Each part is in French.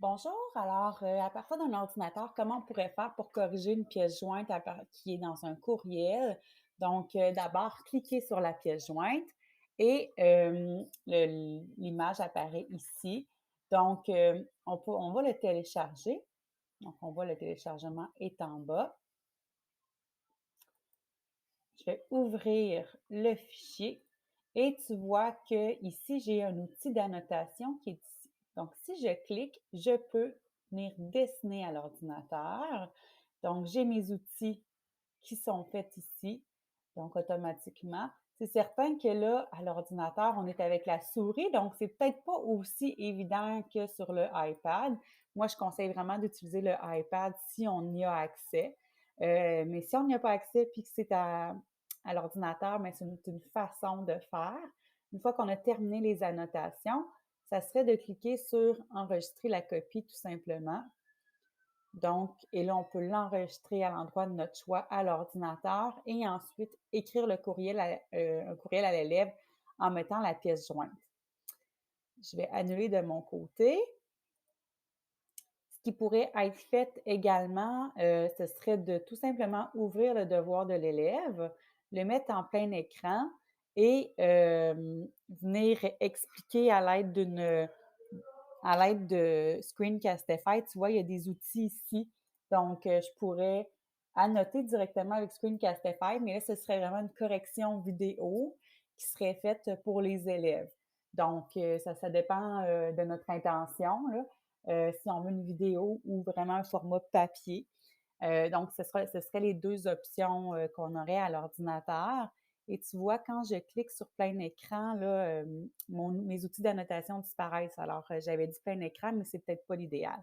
Bonjour, alors à partir d'un ordinateur, comment on pourrait faire pour corriger une pièce jointe qui est dans un courriel? Donc, d'abord, cliquez sur la pièce jointe et l'image apparaît ici. Donc, on va le télécharger. Donc, on voit le téléchargement est en bas. Je vais ouvrir le fichier et tu vois que ici, j'ai un outil d'annotation qui est ici. Donc, si je clique, je peux venir dessiner à l'ordinateur. Donc, j'ai mes outils qui sont faits ici, donc automatiquement. C'est certain que là, à l'ordinateur, on est avec la souris, donc c'est peut-être pas aussi évident que sur le iPad. Moi, je conseille vraiment d'utiliser le iPad si on y a accès. Mais si on n'y a pas accès puis que c'est à l'ordinateur, mais c'est une façon de faire. Une fois qu'on a terminé les annotations, ça serait de cliquer sur enregistrer la copie tout simplement. Donc, et là, on peut l'enregistrer à l'endroit de notre choix à l'ordinateur et ensuite écrire le courriel un courriel à l'élève en mettant la pièce jointe. Je vais annuler de mon côté. Ce qui pourrait être fait également, ce serait de tout simplement ouvrir le devoir de l'élève, le mettre en plein écran et venir expliquer à l'aide de Screencastify. Tu vois, il y a des outils ici. Donc, je pourrais annoter directement avec Screencastify, mais là, ce serait vraiment une correction vidéo qui serait faite pour les élèves. Donc, ça dépend de notre intention, là. Si on veut une vidéo ou vraiment un format papier. Donc, ce serait les deux options qu'on aurait à l'ordinateur. Et tu vois, quand je clique sur plein écran, là, mes outils d'annotation disparaissent. Alors, j'avais dit plein écran, mais c'est peut-être pas l'idéal.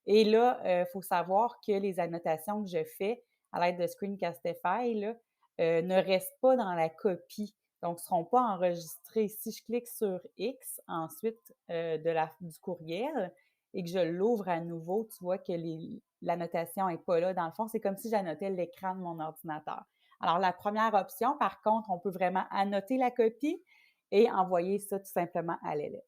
Et là, il faut savoir que les annotations que je fais à l'aide de Screencastify là, ne restent pas dans la copie, donc ne seront pas enregistrées. Si je clique sur X ensuite du courriel et que je l'ouvre à nouveau, tu vois que l'annotation n'est pas là. Dans le fond, c'est comme si j'annotais l'écran de mon ordinateur. Alors, la première option, par contre, on peut vraiment annoter la copie et envoyer ça tout simplement à l'élève.